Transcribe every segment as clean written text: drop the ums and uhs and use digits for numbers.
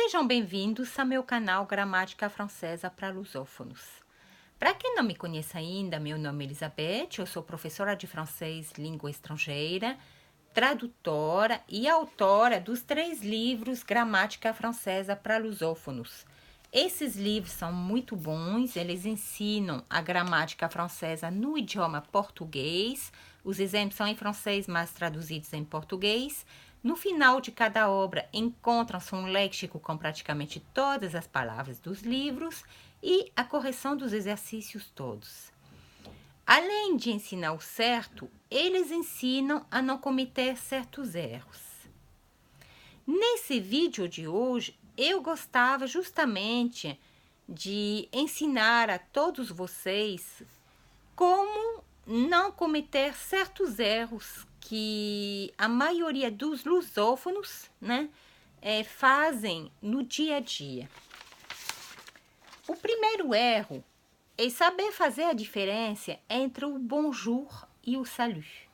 Sejam bem-vindos ao meu canal Gramática Francesa para Lusófonos. Para quem não me conhece ainda, meu nome é Elizabeth, eu sou professora de francês língua estrangeira, tradutora e autora dos 3 livros Gramática Francesa para Lusófonos. Esses livros são muito bons, eles ensinam a gramática francesa no idioma português, os exemplos são em francês, mas traduzidos em português. No final de cada obra encontram-se um léxico com praticamente todas as palavras dos livros e a correção dos exercícios todos. Além de ensinar o certo, eles ensinam a não cometer certos erros. Nesse vídeo de hoje, eu gostava justamente de ensinar a todos vocês como não cometer certos erros que a maioria dos lusófonos, fazem no dia a dia. O primeiro erro é saber fazer a diferença entre o bonjour e o salut,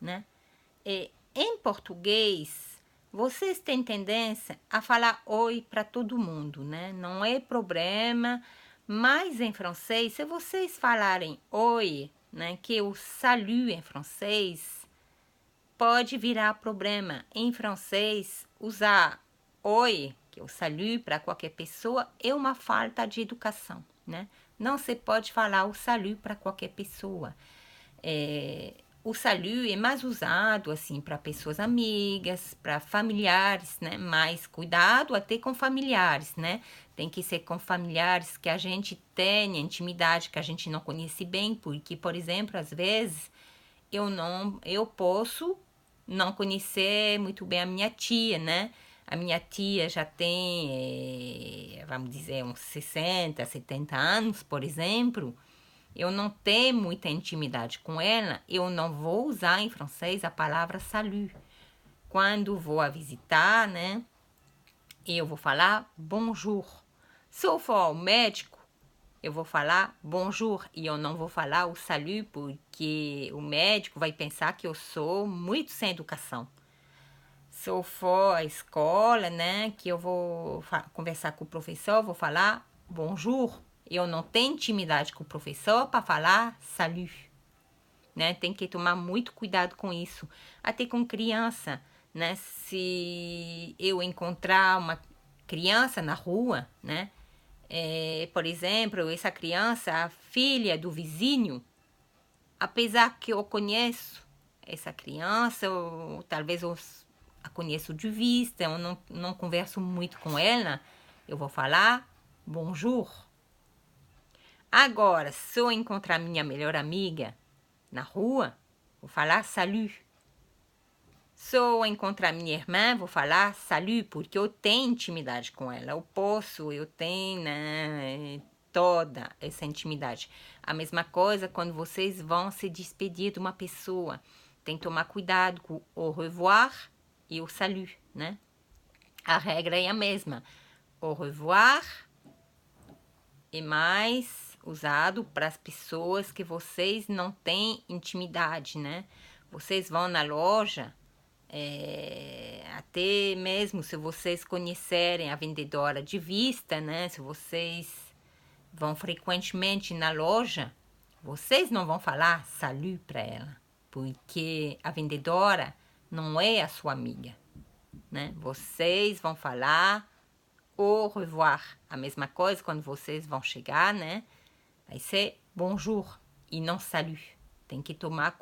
né? Em português, vocês têm tendência a falar oi para todo mundo, né? Não é problema, mas em francês, se vocês falarem oi, né, que o salut em francês pode virar problema. Em francês, usar oi, que é o salut para qualquer pessoa, é uma falta de educação, né? Não se pode falar o salut para qualquer pessoa. O salut é mais usado assim para pessoas amigas, para familiares, né? Mais cuidado até com familiares, né? Tem que ser com familiares que a gente tenha intimidade, que a gente não conhece bem, porque, por exemplo, às vezes eu posso não conhecer muito bem a minha tia, né? A minha tia já tem, vamos dizer, uns 60, 70 anos, por exemplo. Eu não tenho muita intimidade com ela, eu não vou usar em francês a palavra salut. Quando vou a visitar, né, eu vou falar bonjour. Se eu for ao médico, eu vou falar bonjour e eu não vou falar o salut porque o médico vai pensar que eu sou muito sem educação. Se eu for à escola, né, que eu vou conversar com o professor, eu vou falar bonjour. Eu não tenho intimidade com o professor para falar salut, né? Tem que tomar muito cuidado com isso. Até com criança, né? Se eu encontrar uma criança na rua, né? Por exemplo, essa criança, a filha do vizinho, apesar que eu conheço essa criança, ou talvez eu a conheço de vista, eu não converso muito com ela, eu vou falar bonjour. Agora, se eu encontrar minha melhor amiga na rua, vou falar salut. Se eu encontrar minha irmã, vou falar salut, porque eu tenho intimidade com ela. Eu tenho, né, toda essa intimidade. A mesma coisa quando vocês vão se despedir de uma pessoa. Tem que tomar cuidado com o au revoir e o salut, né? A regra é a mesma. Au revoir é mais usado para as pessoas que vocês não têm intimidade, né? Vocês vão na loja, até mesmo se vocês conhecerem a vendedora de vista, né? Se vocês vão frequentemente na loja, vocês não vão falar salut para ela, porque a vendedora não é a sua amiga, né? Vocês vão falar au revoir. A mesma coisa quando vocês vão chegar, né? Vai ser bonjour e não salut. Tem que tomar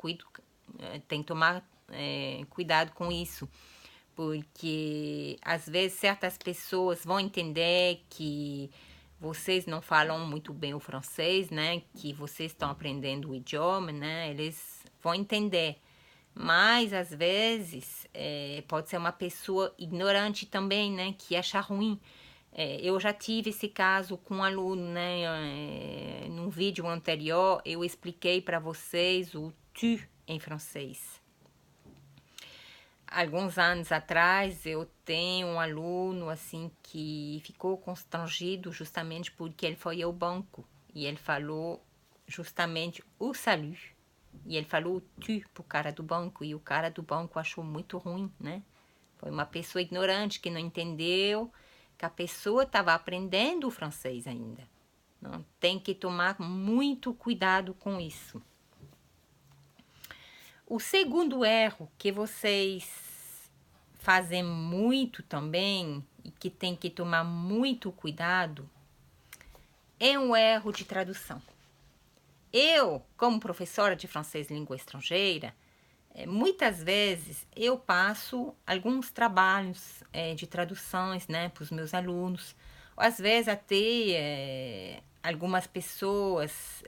cuidado com isso, porque às vezes certas pessoas vão entender que vocês não falam muito bem o francês, né? Que vocês estão aprendendo o idioma, né? Eles vão entender. Mas às vezes pode ser uma pessoa ignorante também, né? Que acha ruim. Eu já tive esse caso com um aluno, né? Num vídeo anterior, eu expliquei para vocês o tu em francês. Alguns anos atrás, eu tenho um aluno, assim, que ficou constrangido justamente porque ele foi ao banco e ele falou justamente o salut. E ele falou tu pro cara do banco e o cara do banco achou muito ruim, né? Foi uma pessoa ignorante que não entendeu, que a pessoa estava aprendendo o francês ainda. Não, tem que tomar muito cuidado com isso. O segundo erro que vocês fazem muito também e que tem que tomar muito cuidado é um erro de tradução. Eu, como professora de francês língua estrangeira, muitas vezes eu passo alguns trabalhos de traduções, né, para os meus alunos. Ou às vezes até algumas pessoas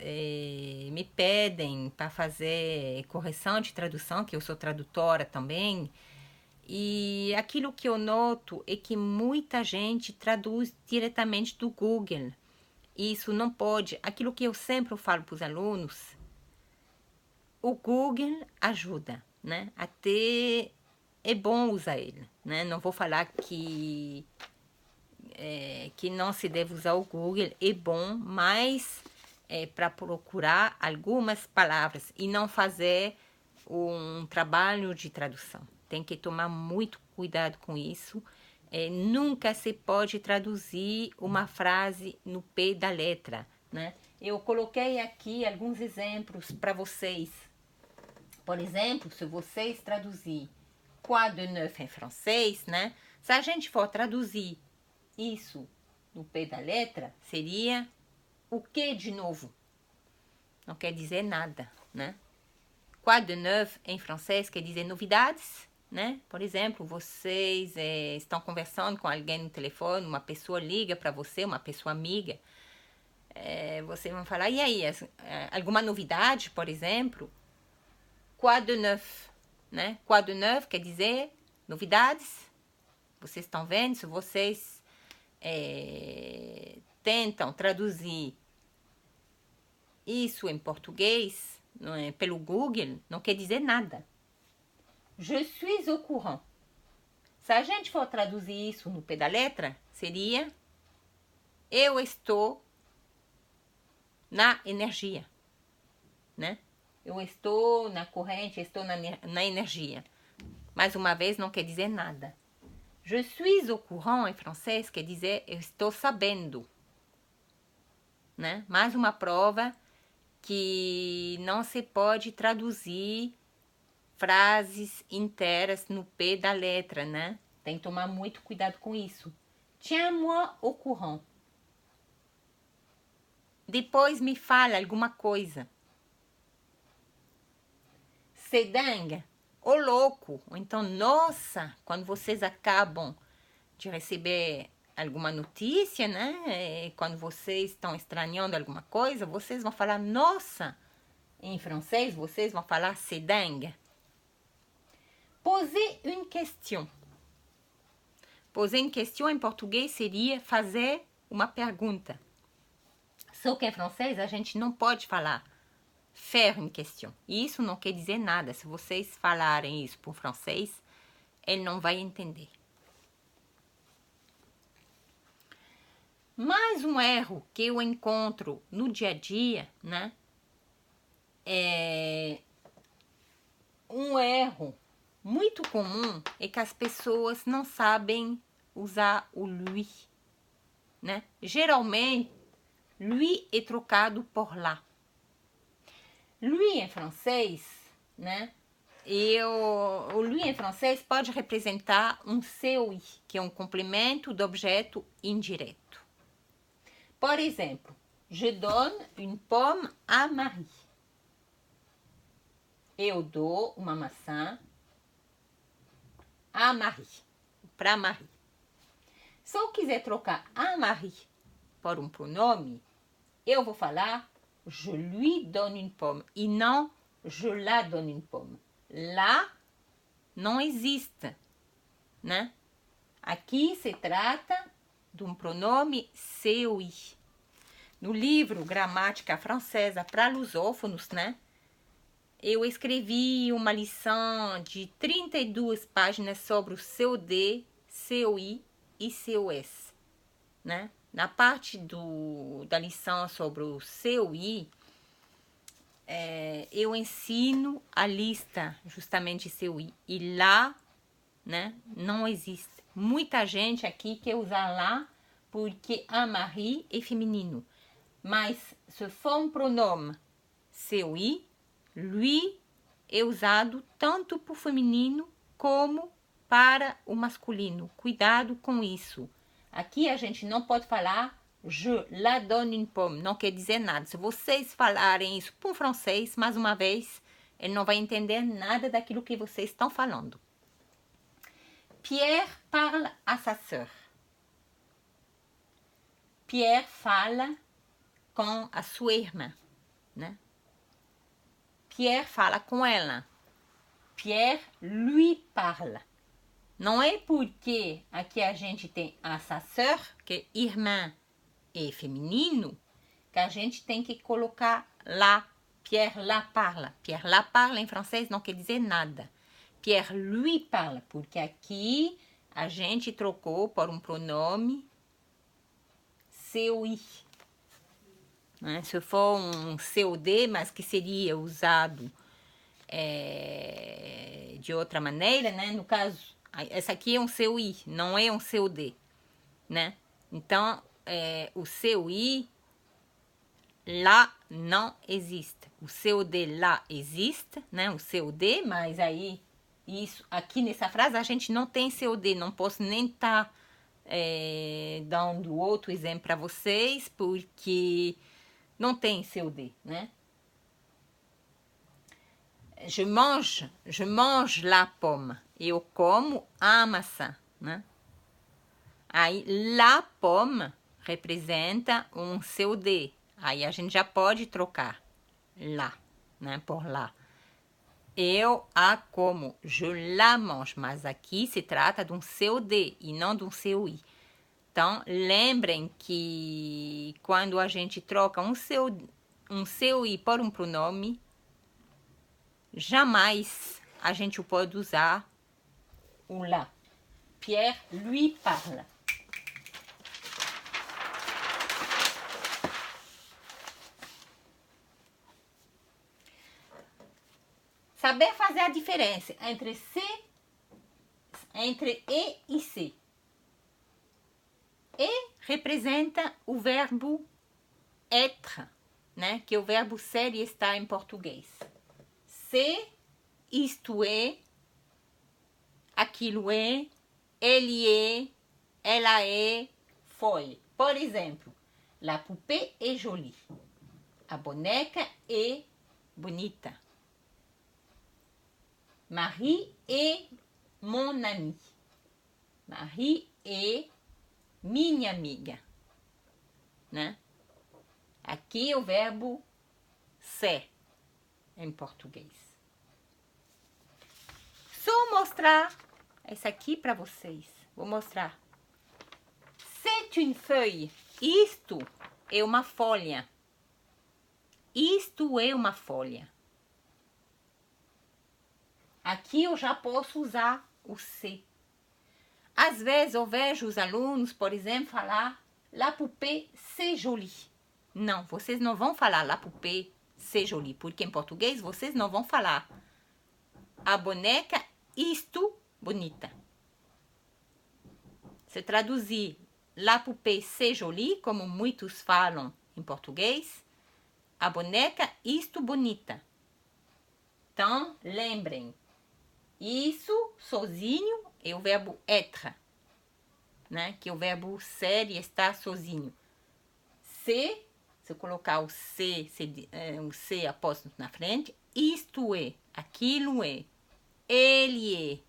me pedem para fazer correção de tradução, que eu sou tradutora também. E aquilo que eu noto é que muita gente traduz diretamente do Google. Isso não pode. Aquilo que eu sempre falo para os alunos, o Google ajuda, né? Até é bom usar ele, né? Não vou falar que não se deve usar o Google, é bom, mas para procurar algumas palavras e não fazer um trabalho de tradução. Tem que tomar muito cuidado com isso. Nunca se pode traduzir uma frase no pé da letra, né? Eu coloquei aqui alguns exemplos para vocês. Por exemplo, se vocês traduzir quoi de neuf em francês, né? Se a gente for traduzir isso no pé da letra, seria o que de novo? Não quer dizer nada, né? Quoi de neuf em francês quer dizer novidades, né? Por exemplo, vocês estão conversando com alguém no telefone, uma pessoa liga para você, uma pessoa amiga, vocês vão falar, e aí, alguma novidade, por exemplo? Quoi de neuf, né? Quoi de neuf quer dizer novidades. Vocês estão vendo? Se vocês tentam traduzir isso em português, pelo Google, não quer dizer nada. Je suis au courant. Se a gente for traduzir isso no pé da letra, seria eu estou na energia, né? Eu estou na corrente, estou na energia. Mais uma vez, não quer dizer nada. Je suis au courant em francês quer dizer eu estou sabendo, né? Mais uma prova que não se pode traduzir frases inteiras no pé da letra, né? Tem que tomar muito cuidado com isso. Tiens-moi au courant. Depois me fala alguma coisa. C'est dingue. Ô louco. Ou então, nossa, quando vocês acabam de receber alguma notícia, né? Quando vocês estão estranhando alguma coisa, vocês vão falar nossa. Em francês, vocês vão falar c'est dingue. Poser une question. Poser une question em português seria fazer uma pergunta. Só que em francês a gente não pode falar faire une question. E isso não quer dizer nada. Se vocês falarem isso por francês, ele não vai entender. Mais um erro que eu encontro no dia a dia, né? Um erro muito comum é que as pessoas não sabem usar o lui, né? Geralmente, lui é trocado por lá. Lui em francês, né? O lui em francês pode representar um COI, que é um complemento do objeto indireto. Por exemplo, je donne une pomme à Marie. Eu dou uma maçã a Marie, para Marie. Se eu quiser trocar a Marie por um pronome, eu vou falar je lui donne une pomme e não je la donne une pomme. Lá não existe, né? Aqui se trata de um pronome COI. No livro Gramática Francesa para Lusófonos, né? Eu escrevi uma lição de 32 páginas sobre o COD, COI e COS, né? Na parte da lição sobre o COI, eu ensino a lista justamente de COI. E lá, né, não existe. muita gente aqui quer usar lá porque a Marie é feminino. Mas se for um pronome COI, lui é usado tanto para o feminino como para o masculino. Cuidado com isso. Aqui a gente não pode falar je la donne une pomme. Não quer dizer nada. Se vocês falarem isso para um francês, mais uma vez, ele não vai entender nada daquilo que vocês estão falando. Pierre parle à sa sœur. Pierre fala com a sua irmã, né? Pierre fala com ela. Pierre lui parle. Não é porque aqui a gente tem a sa sœur, que é irmã e feminino, que a gente tem que colocar lá. Pierre la parle. Pierre la parle em francês não quer dizer nada. Pierre lui parle, porque aqui a gente trocou por um pronome COI. Né? Se for um COD, mas que seria usado de outra maneira, né? No caso, essa aqui é um COI, não é um COD, né? Então, o COI lá não existe. O COD lá existe, né? O COD, mas aí, isso aqui nessa frase a gente não tem COD, não posso nem estar dando outro exemplo para vocês, porque não tem COD, né? Je mange la pomme. Eu como a maçã, né? Aí, la pomme representa um COD. Aí a gente já pode trocar lá, né? Por lá. Eu a como, je la mange. Mas aqui se trata de um COD e não de um COI. Então, lembrem que quando a gente troca um COI por um pronome, jamais a gente pode usar o lá. Pierre lui parle. Saber fazer a diferença entre e se. E representa o verbo être, né? Que é o verbo ser e estar em português. Se, isto é, aquilo é, ele é, ela é, foi. Por exemplo, la poupée est jolie. A boneca é bonita. Marie est mon ami. Marie é minha amiga, né? Aqui é o verbo ser em português. Só mostrar essa aqui para vocês. Vou mostrar. C'est une feuille. Isto é uma folha. Isto é uma folha. Aqui eu já posso usar o se. Às vezes eu vejo os alunos, por exemplo, falar la poupée c'est jolie. Não, vocês não vão falar la poupée c'est jolie, porque em português vocês não vão falar a boneca isto bonita. Se traduzir la poupée c'est jolie, como muitos falam em português, a boneca isto bonita. Então, lembrem, isso sozinho é o verbo être, né? Que é o verbo ser e estar sozinho. Se colocar o C apóstrofo na frente, isto é, aquilo é, ele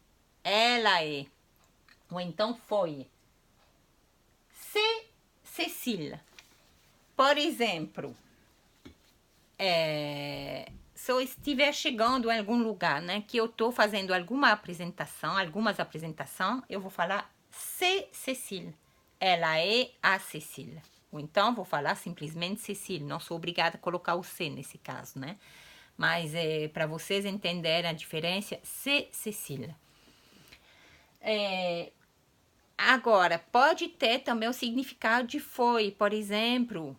é, ela é, ou então foi. Se Cecília, por exemplo, se eu estiver chegando em algum lugar, né, que eu estou fazendo algumas apresentações, eu vou falar c'est Cécile. Ela é a Cecília. Ou então vou falar simplesmente Cecília. Não sou obrigada a colocar o C nesse caso, né? Mas para vocês entenderem a diferença, c'est Cecília. Agora, pode ter também o significado de foi. Por exemplo,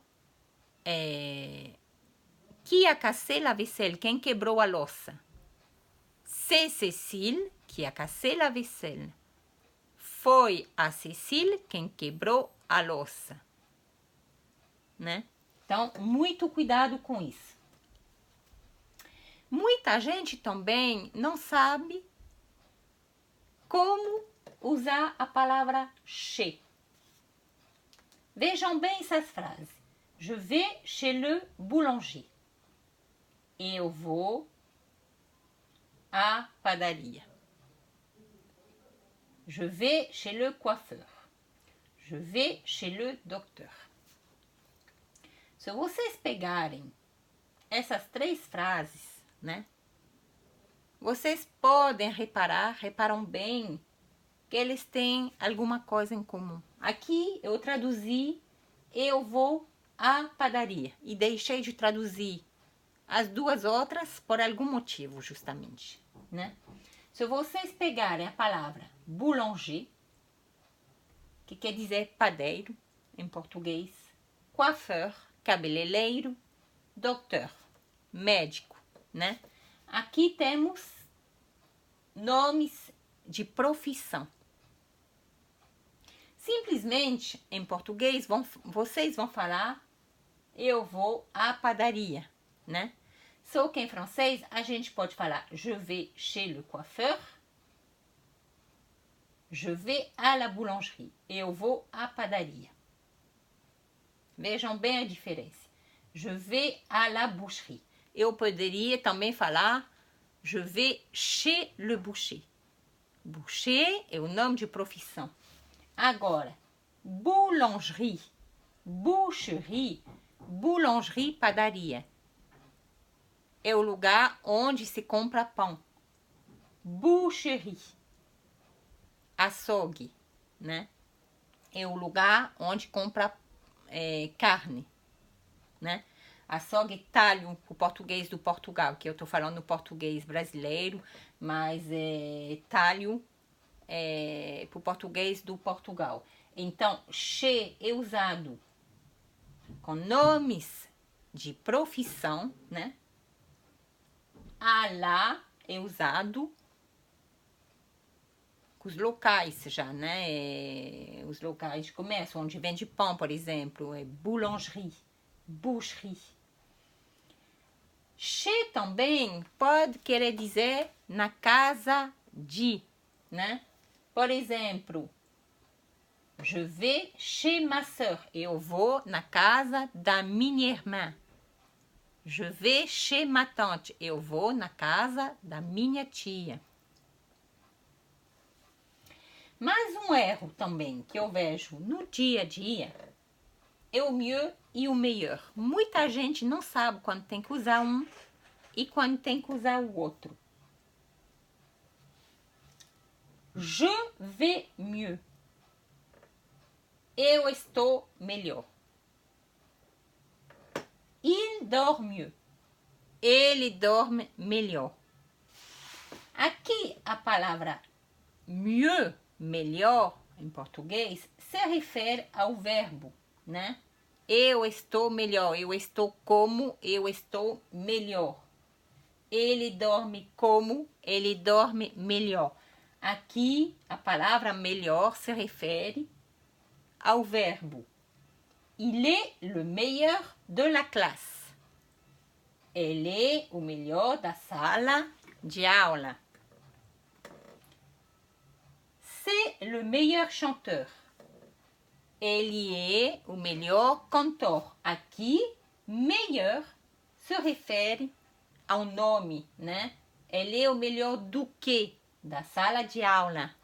qui a cassé la vaisselle? Quem quebrou a louça? C'est Cécile qui a cassé la vaisselle. foi a Cecília quem quebrou a louça, né? Então, muito cuidado com isso. Muita gente também não sabe como usar a palavra chez. Vejam bem essas frases. Je vais chez le boulanger. Eu vou à padaria. Je vais chez le coiffeur. Je vais chez le docteur. Se vocês pegarem essas 3 frases, né? Vocês podem reparam bem que eles têm alguma coisa em comum. Aqui eu traduzi eu vou à padaria e deixei de traduzir as 2 outras por algum motivo, justamente, né? Se vocês pegarem a palavra boulanger, que quer dizer padeiro em português, coiffeur, cabeleireiro, doutor, médico, né? Aqui temos nomes de profissão. Simplesmente, em português, vocês vão falar eu vou à padaria, né? Só que em francês, a gente pode falar je vais chez le coiffeur, je vais à la boulangerie. Eu vou à padaria. Vejam bem a diferença. Je vais à la boucherie. Eu poderia também falar je vais chez le boucher. Boucher é o nome de profissão. Agora, boulangerie, boucherie, boulangerie, padaria. É o lugar onde se compra pão. Boucherie, açougue, né? É o lugar onde compra carne, né? Açougue, talho, o português do Portugal, que eu tô falando no português brasileiro, mas talho para o português do Portugal. Então, chez é usado com nomes de profissão, né? À la é usado com os locais já, né? Os locais de comércio, onde vende pão, por exemplo, é boulangerie, boucherie. Chez também pode querer dizer na casa de, né? Por exemplo, je vais chez ma sœur. Eu vou na casa da minha irmã. Je vais chez ma tante. Eu vou na casa da minha tia. Mas um erro também que eu vejo no dia a dia é o mieux e o meilleur. Muita gente não sabe quando tem que usar um e quando tem que usar o outro. Je vais mieux. Eu estou melhor. Il dort mieux. Ele dorme melhor. Aqui a palavra mieux, melhor, em português, se refere ao verbo, né? Eu estou melhor, eu estou como, eu estou melhor. Ele dorme como, ele dorme melhor. Aqui, a palavra melhor se refere ao verbo. Il est le meilleur de la classe. Ele é o melhor da sala de aula. C'est le meilleur chanteur. Ele é o melhor cantor. Aqui, meilleur se refere ao nome, né? Ele é o melhor do quê? Da sala de aula.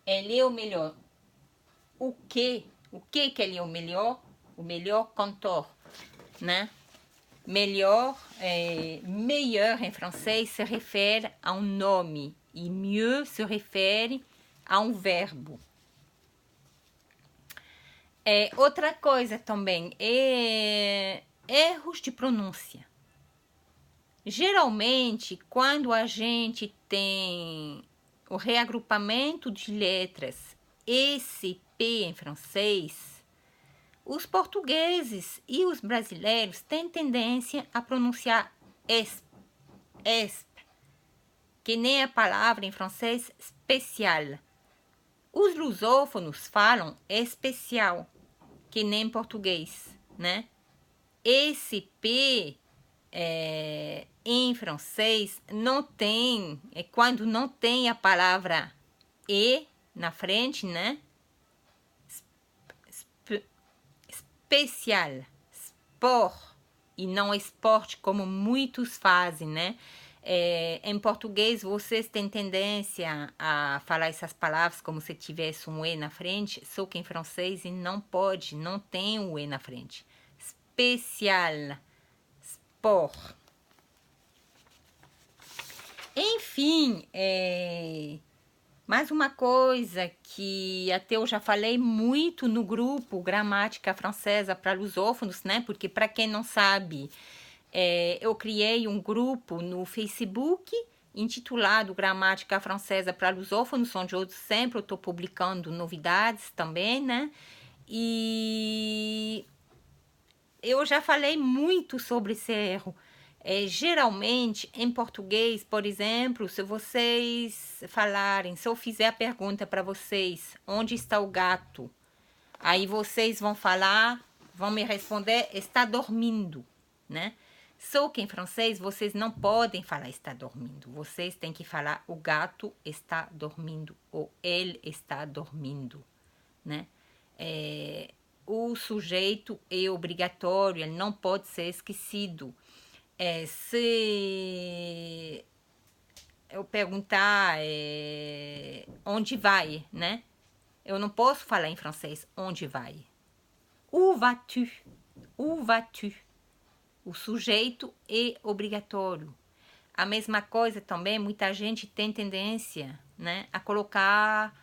Ele é o melhor. O quê? O que ele é o melhor? O melhor cantor, né? Melhor, meilleur em francês se refere a um nome e mieux se refere a um verbo. Outra coisa também é erros de pronúncia. Geralmente, quando a gente tem o reagrupamento de letras SP em francês, os portugueses e os brasileiros têm tendência a pronunciar esp, que nem a palavra em francês especial. Os lusófonos falam especial, que nem português, né? Esse P em francês não tem, quando não tem a palavra E na frente, né? Especial, sport, e não esporte, como muitos fazem, né? Em português, vocês têm tendência a falar essas palavras como se tivesse um E na frente, só que em francês não pode, não tem um E na frente. Especial, sport. Enfim, mais uma coisa que até eu já falei muito no grupo Gramática Francesa para Lusófonos, né? Porque, para quem não sabe, eu criei um grupo no Facebook intitulado Gramática Francesa para Lusófonos, onde eu sempre estou publicando novidades também, né? E eu já falei muito sobre esse erro. Geralmente, em português, por exemplo, se vocês falarem, se eu fizer a pergunta para vocês, onde está o gato? Aí vocês vão falar, vão me responder, está dormindo, né? Só que em francês vocês não podem falar está dormindo. Vocês têm que falar o gato está dormindo ou ele está dormindo, né? O sujeito é obrigatório, ele não pode ser esquecido. Se eu perguntar onde vai, né? Eu não posso falar em francês onde vai. Où vas-tu? Où vas-tu? O sujeito é obrigatório. A mesma coisa também, muita gente tem tendência, né, a colocar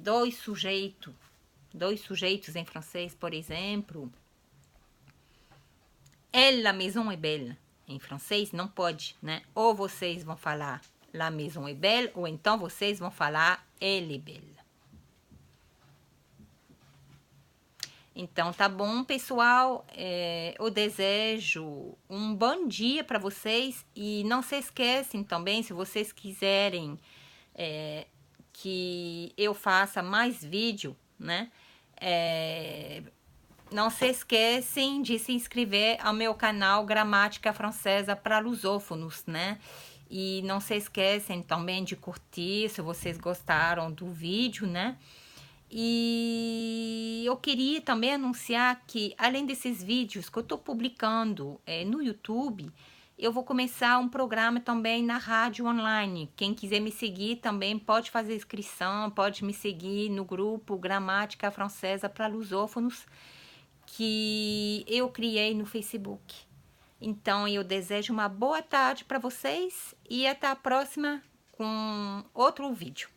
dois sujeitos em francês, por exemplo. La maison est belle. Em francês não pode, né? Ou vocês vão falar la maison est belle, ou então vocês vão falar elle est belle. Então, tá bom, pessoal? Eu desejo um bom dia para vocês e não se esquecem também, se vocês quiserem que eu faça mais vídeo, né? Não se esquecem de se inscrever ao meu canal Gramática Francesa para Lusófonos, né? E não se esquecem também de curtir se vocês gostaram do vídeo, né? E eu queria também anunciar que, além desses vídeos que eu estou publicando no YouTube, eu vou começar um programa também na rádio online. Quem quiser me seguir também pode fazer inscrição, pode me seguir no grupo Gramática Francesa para Lusófonos, que eu criei no Facebook. Então, eu desejo uma boa tarde para vocês e até a próxima com outro vídeo.